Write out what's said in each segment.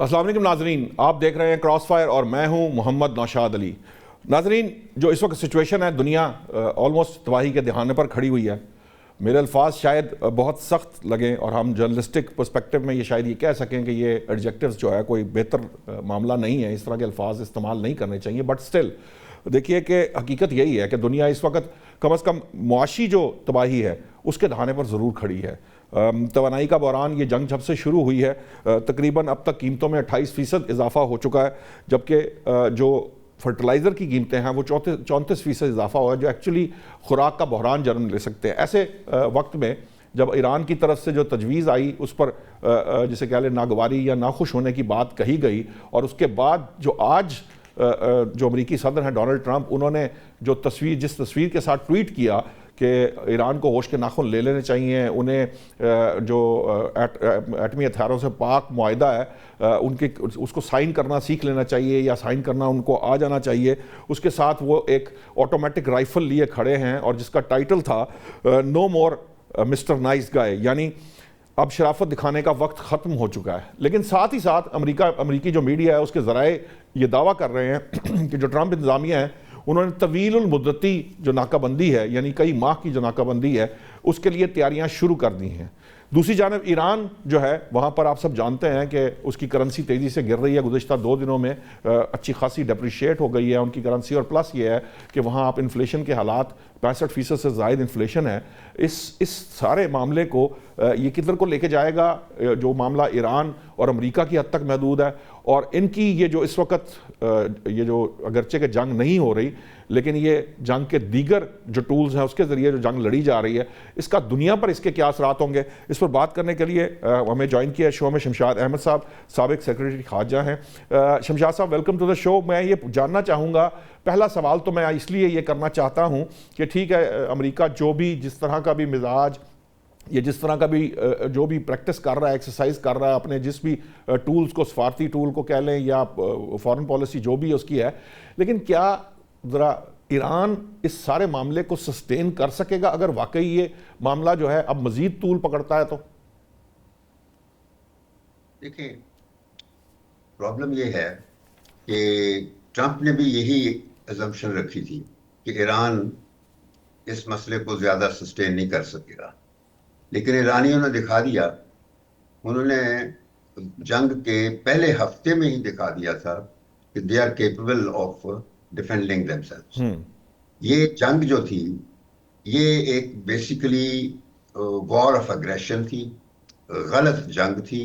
अस्सलाम वालेकुम नाजरीन, आप देख रहे हैं क्रॉस फायर और मैं हूं मोहम्मद नौशाद अली। नाजरीन, जो इस वक्त सिचुएशन है, दुनिया ऑलमोस्ट तबाही के दहाने पर खड़ी हुई है। मेरे अल्फाज शायद बहुत सख्त लगें और हम जर्नलिस्टिक पर्सपेक्टिव में ये शायद ये कह सकें कि ये एडजेक्टिव्स जो है कोई बेहतर मामला नहीं है, इस तरह के अल्फाज इस्तेमाल नहीं करने चाहिए। बट स्टिल देखिए कि हकीकत यही है कि दुनिया इस वक्त कम अज़ कम मुआशी जो तबाही है उसके दहाने पर ज़रूर खड़ी है। तवानाई का बहरान, ये जंग जब से शुरू हुई है तकरीबन अब तक कीमतों में 28% इजाफा हो चुका है, जबकि जो फर्टिलाइज़र की कीमतें हैं वो 34% इजाफा हुआ है, जो एक्चुअली खुराक का बहरान जन्म ले सकते हैं। ऐसे वक्त में जब ईरान की तरफ से जो तजवीज़ आई उस पर जिसे कह लें नागवारी या नाखुश होने की बात कही गई, और उसके बाद जो आज जो अमरीकी सदर हैं डोनाल्ड ट्रंप, उन्होंने जो जिस तस्वीर के साथ ट्वीट किया कि ईरान को होश के नाखून ले लेने चाहिए, उन्हें जो एटमी हथियारों से पाक मुआहिदा है उनके उसको साइन करना सीख लेना चाहिए या साइन करना उनको आ जाना चाहिए। उसके साथ वो एक ऑटोमेटिक राइफल लिए खड़े हैं और जिसका टाइटल था नो मोर मिस्टर नाइस गाय, यानी अब शराफत दिखाने का वक्त ख़त्म हो चुका है। लेकिन साथ ही साथ अमरीकी जो मीडिया है उसके ज़राए ये दावा कर रहे हैं कि जो ट्रंप इंतज़ामिया है उन्होंने तवील मुद्दती जो नाकाबंदी है, यानी कई माह की जो नाकाबंदी है, उसके लिए तैयारियां शुरू कर दी हैं। दूसरी जानब ईरान जो है वहाँ पर आप सब जानते हैं कि उसकी करेंसी तेज़ी से गिर रही है। गुज़िश्ता 2 दिनों में अच्छी खासी डिप्रिशिएट हो गई है उनकी करेंसी, और प्लस ये है कि वहाँ आप इन्फ्लेशन के हालात 65% से ज़ायद इन्फ्लेशन है। इस सारे मामले को ये किधर को लेके जाएगा? जो मामला ईरान और अमेरिका की हद तक महदूद है, और इनकी ये जो इस वक्त ये जो अगरचे के जंग नहीं हो रही, लेकिन ये जंग के दीगर जो टूल्स हैं उसके ज़रिए जो जंग लड़ी जा रही है, इसका दुनिया पर इसके क्या असरात होंगे, इस पर बात करने के लिए हमें ज्वाइन किया शो में शमशाद अहमद साहब, साबिक सेक्रेटरी खारजा हैं। शमशाद साहब, वेलकम टू द शो। मैं ये जानना चाहूँगा, पहला सवाल तो मैं इसलिए ये करना चाहता हूँ कि ठीक है, अमेरिका जो भी जिस तरह का भी मिजाज, ये जिस तरह का भी जो भी प्रैक्टिस कर रहा है, एक्सरसाइज कर रहा है अपने जिस भी टूल्स को, सफारती टूल को कह लें या फॉरेन पॉलिसी जो भी उसकी है, लेकिन क्या ज़रा ईरान इस सारे मामले को सस्टेन कर सकेगा अगर वाकई ये मामला जो है अब मजीद तूल पकड़ता है? तो देखिए, प्रॉब्लम ये है कि ट्रंप ने भी यही अजम्पशन रखी थी कि ईरान इस मसले को ज्यादा सस्टेन नहीं कर सकेगा, लेकिन ईरानियों ने दिखा दिया। उन्होंने जंग के पहले हफ्ते में ही दिखा दिया था कि they are capable of defending themselves. ये जंग जो थी ये एक बेसिकली वॉर ऑफ अग्रेशन थी, गलत जंग थी।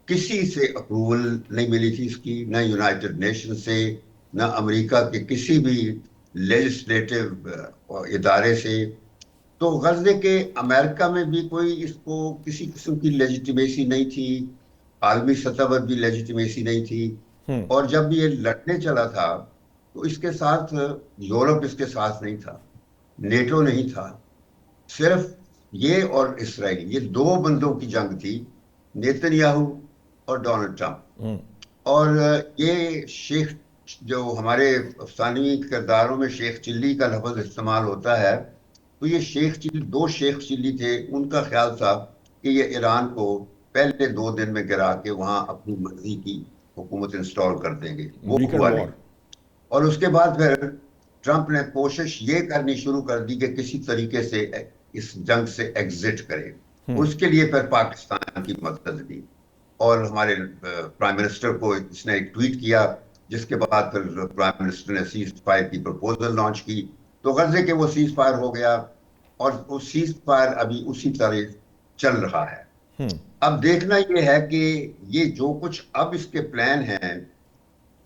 किसी से अप्रूवल नहीं मिली थी इसकी, ना यूनाइटेड नेशन से, ना अमेरिका के किसी भी लेजिस्लेटिव इदारे से। तो गज़े के अमेरिका में भी कोई इसको किसी किस्म की लेजिटिमेसी नहीं थी, आलमी सतह पर भी लेजिटिमेसी नहीं थी। और जब ये लड़ने चला था तो इसके साथ यूरोप इसके साथ नहीं था, नेटो नहीं था, सिर्फ ये और इसराइल, ये 2 बंदों की जंग थी, नेतन्याहू और डोनाल्ड ट्रंप। और ये शेख, जो हमारे अफसानवी किरदारों में शेख चिल्ली का लफ्ज इस्तेमाल होता है, तो ये शेख चिल्ली 2 शेख चिल्ली थे। उनका ख्याल था कि ये ईरान को पहले 2 दिन में गिरा के वहां अपनी मर्जी की हुकूमत इंस्टॉल कर देंगे, वो हुआ नहीं। और उसके बाद फिर ट्रंप ने कोशिश ये करनी शुरू कर दी कि किसी तरीके से इस जंग से एग्जिट करे। उसके लिए फिर पाकिस्तान की मदद ली और हमारे प्राइम मिनिस्टर को इसने एक ट्वीट किया, जिसके बाद फिर प्राइम मिनिस्टर ने सीज फायर की प्रपोजल लॉन्च की। तो गज़े के वो सीज फायर हो गया और वो सीज फायर अभी उसी तरह चल रहा है। अब देखना ये है कि ये जो कुछ अब इसके प्लान हैं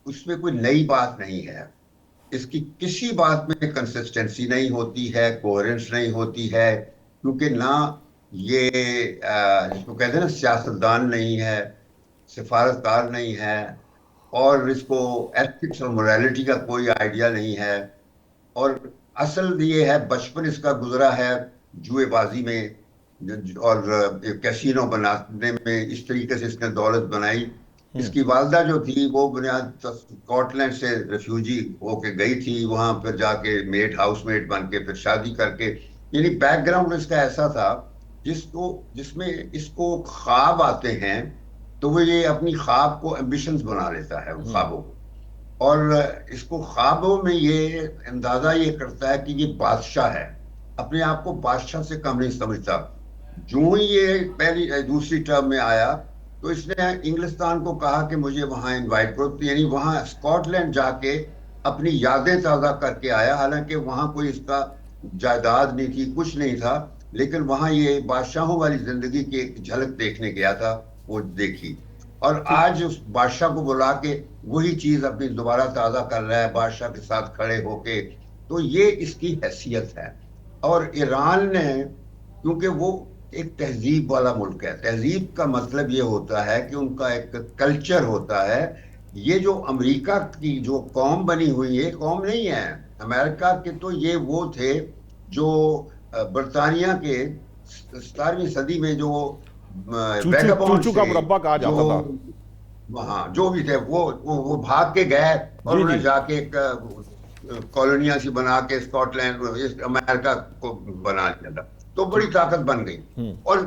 उसमें कोई नई बात नहीं है, इसकी किसी बात में कंसिस्टेंसी नहीं होती है, कोहेरेंस नहीं होती है, क्योंकि ना ये जिसको कहते हैं ना सियासतदान नहीं है, सिफारतकार नहीं है, और इसको एथिक्स और मोरालिटी का कोई आइडिया नहीं है। और असल ये है, बचपन इसका गुजरा है जुएबाजी में और कैसीनो बनाने में। इस तरीके से इसने दौलत बनाई। इसकी वालदा जो थी वो बुनियाद स्कॉटलैंड से रिफ्यूजी होके गई थी, वहां फिर जाके हाउसमेट बन के फिर शादी करके, यानी बैकग्राउंड इसका ऐसा था जिसमें इसको ख्वाब आते हैं तो वो ये अपनी ख्वाब को एम्बिशंस बना लेता है, उन ख्वाबों को। और इसको ख्वाबों में ये अंदाजा ये करता है कि ये बादशाह है, अपने आप को बादशाह से कम नहीं समझता। जो ही ये पहली दूसरी टर्म में आया, तो इसने इंग्लिस्तान को कहा कि मुझे वहां इनवाइट करो, तो यानी वहां स्कॉटलैंड जाके अपनी यादें ताज़ा करके आया। हालांकि वहां कोई इसका जायदाद नहीं थी, कुछ नहीं था, लेकिन वहां ये बादशाहों वाली जिंदगी की एक झलक देखने गया था, वो देखी। और ठीक। आज उस बादशाह को बुला के वही चीज अपनी दोबारा ताज़ा कर रहा है, बादशाह के साथ खड़े होके। तो ये इसकी हैसियत है। और ईरान ने, क्योंकि वो एक तहजीब वाला मुल्क है, तहजीब का मतलब ये होता है कि उनका एक कल्चर होता है। ये जो अमेरिका की जो कौम बनी हुई है, कौम नहीं है अमेरिका के, तो ये वो थे जो बरतानिया के 17वीं सदी में जो चूचू वैगाबॉन्ड्स चूचू का थे, मुरब्बा कहा जो जाता था। वहां जो भी थे, वो भाग के गए और जी उन्होंने जी। जाके एक कॉलोनियां सी बना के स्कॉटलैंड, इस अमेरिका को बना लिया था। तो बड़ी ठीक। ताकत बन गई। और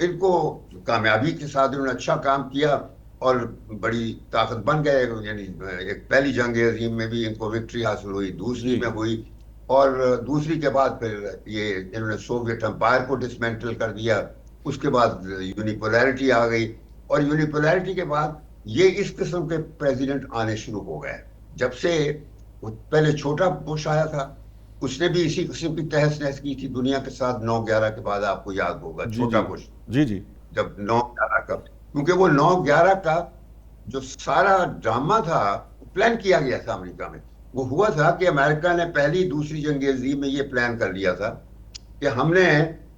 इनको कामयाबी के साथ इन्होंने अच्छा काम किया और बड़ी ताकत बन गए। यानी एक पहली जंग अजीम में भी इनको विक्ट्री हासिल हुई, दूसरी जी में हुई, और दूसरी के बाद फिर ये इन्होंने सोवियत एम्पायर को डिसमेंटल कर दिया। उसके बाद यूनिपोलैरिटी आ गई, और यूनिपोलैरिटी के बाद ये इस किस्म के प्रेसिडेंट आने शुरू हो गए। जब से पहले छोटा बुश आया था, उसने भी इसी किस्म की तहस नहस की थी दुनिया के साथ 9/11 के बाद, आपको याद होगा जी छोटा जी। बुश, जी जी। जब 9/11 का, क्योंकि वो 9/11 का जो सारा ड्रामा था प्लान किया गया था अमेरिका में। वो हुआ था कि अमेरिका ने पहली दूसरी जंग अजीम में ये प्लान कर लिया था कि हमने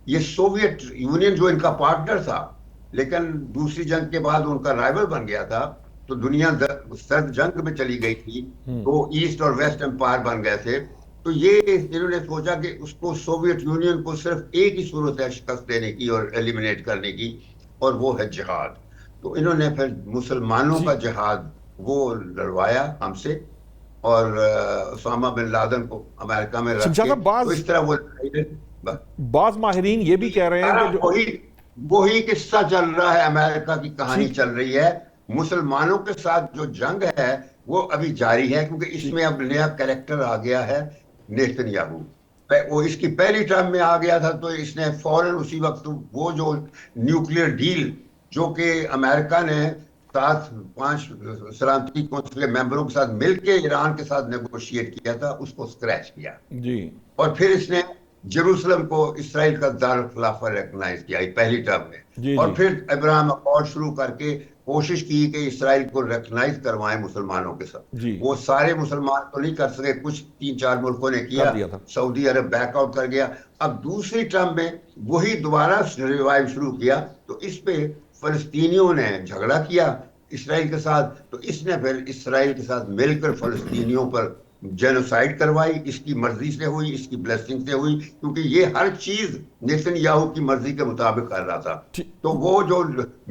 ये सोवियत यूनियन जो इनका पार्टनर था, लेकिन दूसरी जंग के बाद उनका राइवल बन गया था, तो दुनिया सर्द जंग में चली गई थी, तो ईस्ट और वेस्ट एम्पायर बन गए थे। तो ये इन्होंने सोचा कि उसको सोवियत यूनियन को सिर्फ एक ही सूरत है शिकस्त देने की और एलिमिनेट करने की, और वो है जिहाद। तो इन्होंने फिर मुसलमानों जी। का जिहाद वो लड़वाया हमसे, और उसामा बिन लादेन को अमेरिका में रख शमशाद के, साहब, तो इस तरह वो बाज माहिरीन ये भी कह रहे हैं सारा कि जो वही वही किस्सा चल रहा है, अमेरिका की कहानी ठीक चल रही है। मुसलमानों के साथ जो जंग है वो अभी जारी है, क्योंकि ठीक। इसमें अब नया कैरेक्टर आ गया है, नेतन्याहू। वो इसकी पहली टर्म में आ गया था, तो इसने फौरन उसी वक्त वो जो न्यूक्लियर डील जो कि अमेरिका ने 5 सलामती कौंसिल के मेंबरों के साथ मिलकर ईरान के साथ नेगोशिएट किया था, उसको स्क्रैच किया। जी और फिर इसने जेरूसलम को इसराइल का दारुल खिलाफा रिकॉग्नाइज किया पहली टर्म में। जी। जी और फिर अब्राहम अकॉर्ड शुरू करके कोशिश की कि इसराइल को रिकॉग्नाइज करवाएं मुसलमानों के साथ। जी। वो सारे मुसलमान तो नहीं कर सके, कुछ 3-4 मुल्कों ने कर किया, दिया था। सऊदी अरब बैकआउट कर गया। अब दूसरी टर्म में वही दोबारा रिवाइव शुरू किया, तो इस पे फलस्तीनियों ने झगड़ा किया इसराइल के साथ, तो इसने फिर इसराइल के साथ मिलकर फलस्तीनियों पर जेनोसाइड करवाई। इसकी मर्जी से हुई, इसकी ब्लेसिंग से हुई, क्योंकि ये हर चीज नेतन्याहू की मर्जी के मुताबिक कर रहा था। ठीक। तो वो जो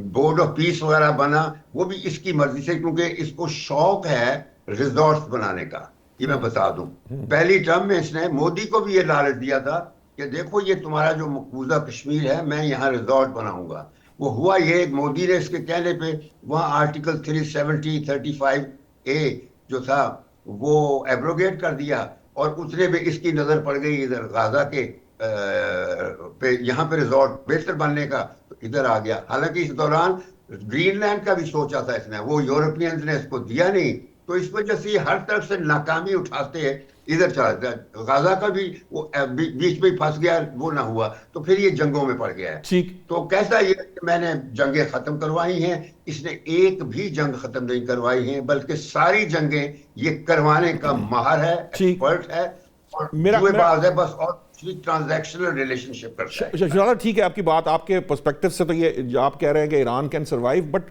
बोर्ड ऑफ पीस वगैरह बना, वो भी इसकी मर्जी से, क्योंकि इसको शौक है रिजॉर्ट्स बनाने का। ये मैं बता दूं, पहली टर्म में इसने मोदी को भी ये लालच दिया था कि देखो ये तुम्हारा जो मकबूजा कश्मीर है, मैं यहाँ रिजॉर्ट बनाऊंगा। वो हुआ ये, मोदी ने इसके कहने पे वहां आर्टिकल 370-35A जो था वो एब्रोगेट कर दिया, और उतने में इसकी नजर पड़ गई इधर गाजा के पे, यहाँ पे रिजॉर्ट बेहतर बनने का, तो इधर आ गया। हालांकि इस दौरान ग्रीनलैंड का भी सोचा था इसने, वो यूरोपियंस ने इसको दिया नहीं। तो इस वजह से हर तरफ से नाकामी उठाते इधर चला गया। गाजा का भी वो बीच में फंस गया, वो ना हुआ, तो फिर ये जंगों में पड़ गया है। ठीक। तो कैसा ये कि मैंने जंगें खत्म करवाई हैं, इसने एक भी जंग खत्म नहीं करवाई है, बल्कि सारी जंगें ये करवाने का माहिर है, ठीक। एक्सपर्ट है, और मेरा जुएबाज है बस, और ट्रांजैक्शनल रिलेशनशिप करता है। शमशाद, ठीक है आपकी बात, आपके पर्सपेक्टिव से तो ये आप कह रहे हैं कि ईरान कैन सर्वाइव, बट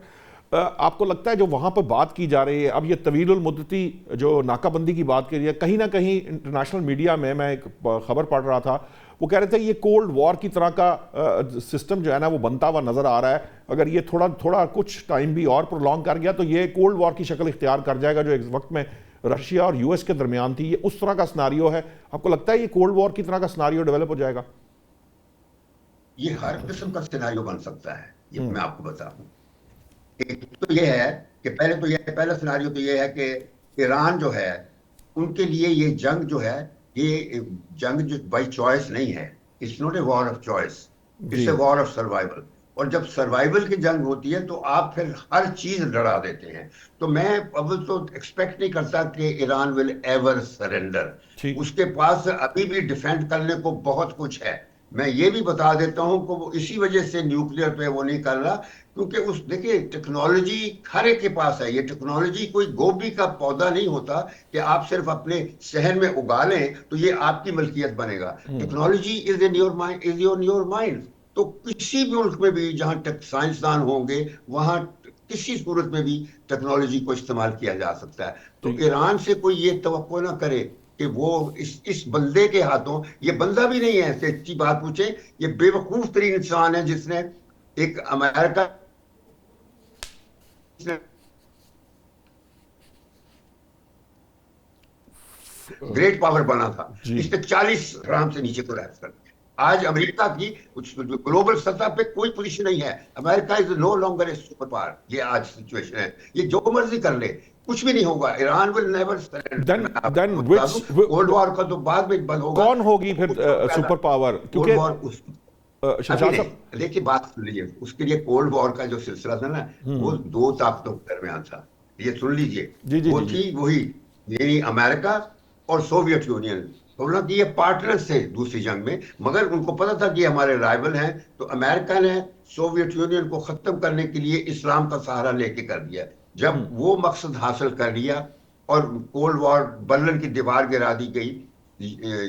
आपको लगता है जो वहाँ पर बात की जा रही है अब, ये तवील मुद्दती जो नाकाबंदी की बात की रही है, कहीं ना कहीं इंटरनेशनल मीडिया में मैं एक खबर पढ़ रहा था, वो कह रहे थे ये कोल्ड वॉर की तरह का सिस्टम जो है ना वो बनता हुआ नजर आ रहा है। अगर ये थोड़ा थोड़ा कुछ टाइम भी और प्रोलॉन्ग कर गया तो ये कोल्ड वॉर की शक्ल इख्तियार कर जाएगा, जो एक वक्त में रशिया और यूएस के दरमियान थी। ये उस तरह का स्नारियो है। आपको लगता है ये कोल्ड वॉर की तरह का स्नारियो डेवलप हो जाएगा? ये हर किस्म का सिनेरियो बन सकता है, ये मैं आपको बता दूं। एक तो ये है कि पहला सिनारियो तो ये है कि ईरान जो है, उनके लिए ये जंग जो है, ये जंग जो बाई चॉइस नहीं है। It's not a war of choice, जी it's a war of survival. और जब सर्वाइवल की जंग होती है तो आप फिर हर चीज लड़ा देते हैं। तो मैं अब तो एक्सपेक्ट नहीं करता कि ईरान विल एवर सरेंडर। ठीक। उसके पास अभी भी डिफेंड करने को बहुत कुछ है। मैं ये भी बता देता हूं कि वो इसी वजह से न्यूक्लियर पे वो नहीं कर रहा, क्योंकि उस देखिए टेक्नोलॉजी हर एक के पास है। ये टेक्नोलॉजी कोई गोभी का पौधा नहीं होता कि आप सिर्फ अपने शहर में उगा लें तो ये आपकी मलकियत बनेगा। Technology is in your mind, is in your mind. तो किसी भी मुल्क में भी जहां साइंसदान होंगे, वहां किसी सूरत में भी टेक्नोलॉजी को इस्तेमाल किया जा सकता है। तो ठीक। ईरान से कोई ये तवक्को ना करे कि वो इस बंदे के हाथों, ये बंदा भी नहीं है, सच्ची बात पूछे, ये बेवकूफ तरीन इंसान है जिसने एक अमेरिका ग्रेट पावर बना था, जी इसने 40 ग्राम से नीचे को रैप कर दिया। आज अमेरिका की ग्लोबल सतह पे कोई पोजीशन नहीं है। America is no longer a super power. ये आज सिचुएशन है, ये जो मर्जी कर ले कुछ भी नहीं होगा। Iran will never then surrender. मैं आपको बता दूं, व्हिच कोल्ड वॉर का तो बाद में बंद होगा। कौन होगी फिर सुपर पावर? कोल्ड क्योंकि वॉर अभी शमशाद नहीं, साहब, देखिए बात सुन लीजिए। उसके लिए कोल्ड वॉर का जो सिलसिला था ना, वो दो ताकतों के दरमियान था। ये सुन लीजिए, जी जी वो जी जी थी वही, यानी अमेरिका और सोवियत यूनियन। बोला कि ये पार्टनर्स थे दूसरी जंग में, मगर उनको पता था कि हमारे राइवल हैं। तो अमेरिका ने सोवियत यूनियन को खत्म करने के लिए इस्लाम का सहारा लेके कर दिया। जब वो मकसद हासिल कर लिया और कोल्ड वॉर, बर्लिन की दीवार गिरा दी गई,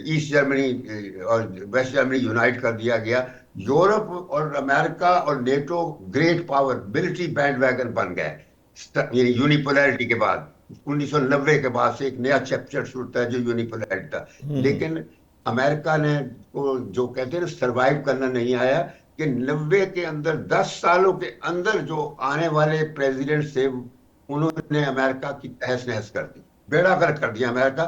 ईस्ट जर्मनी और वेस्ट जर्मनी यूनाइट कर दिया गया, यूरोप और अमेरिका और NATO great power military bandwagon बन गए यूनिपोलैरिटी के बाद। 1990 के बाद से एक नया चैप्टर शुरू होता है जो यूनिपोलैरिटी था। लेकिन अमेरिका ने को जो कहते हैं ना सर्वाइव करना नहीं आया, कि 90 के अंदर 10 सालों के अंदर जो आने वाले प्रेसिडेंट थे उन्होंने अमेरिका की तहस नहस कर दी, बेड़ा गर्क कर दिया America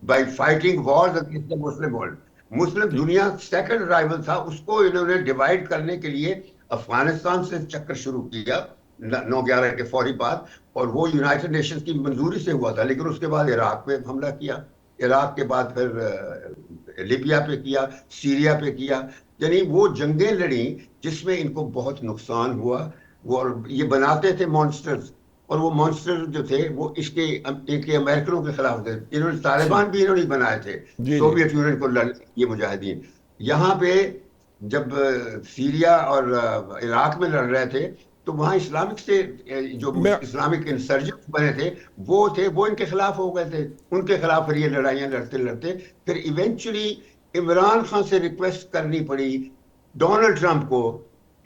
by fighting wars against the Muslim world. Muslim ठीक। दुनिया सेकंड राइवल था, उसको इन्होंने डिवाइड करने के लिए अफगानिस्तान से चक्कर शुरू किया 9/11 के फौरी बाद। और वो यूनाइटेड नेशंस की मंजूरी से हुआ था, लेकिन उसके बाद इराक पे हमला किया, इराक के बाद फिर लिबिया पे किया, सीरिया पे किया। यानी वो जंगें लड़ी जिसमें इनको बहुत नुकसान हुआ। वो ये बनाते थे मॉन्स्टर्स, और वो मॉन्स्टर जो थे वो इनके अमेरिकनों के खिलाफ थे। इन्होंने तालिबान भी इन्होंने बनाए थे, जी जी सोवियत यूनियन को लड़ने ये मुजाहिदीन। यहाँ पे जब सीरिया और इराक में लड़ रहे थे, तो वहां इस्लामिक से जो मैं इस्लामिक इंसर्जेंट बने थे, वो इनके खिलाफ हो गए थे। उनके खिलाफ फिर ये लड़ाइयां लड़ते लड़ते फिर इवेंचुअली इमरान खान से रिक्वेस्ट करनी पड़ी डोनाल्ड ट्रंप को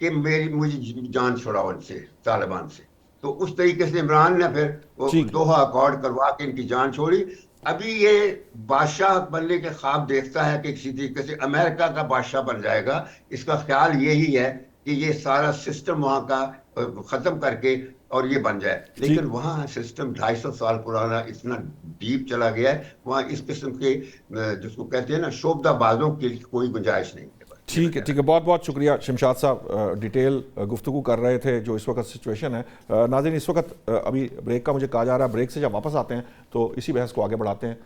कि मुझे जान छुड़ाओ इनसे, तालिबान से। तो उस तरीके से इमरान ने फिर वो ठीक। दोहा अकॉर्ड करवा के इनकी जान छोड़ी। अभी ये बादशाह बनने के ख्वाब देखता है कि किसी तरीके से अमेरिका का बादशाह बन जाएगा। इसका ख्याल यही है कि ये सारा सिस्टम वहां का खत्म करके और ये बन जाए। लेकिन वहां सिस्टम 250 साल पुराना इतना डीप चला गया है, वहां इस किस्म के जिसको कहते हैं ना शोबदाबाजों की कोई गुंजाइश नहीं है। ठीक है, ठीक है, बहुत बहुत शुक्रिया शमशाद साहब। डिटेल गुफ्तगू कर रहे थे जो इस वक्त सिचुएशन है। नाज़रीन, इस वक्त अभी ब्रेक का मुझे कहा जा रहा है, ब्रेक से जब वापस आते हैं तो इसी बहस को आगे बढ़ाते हैं।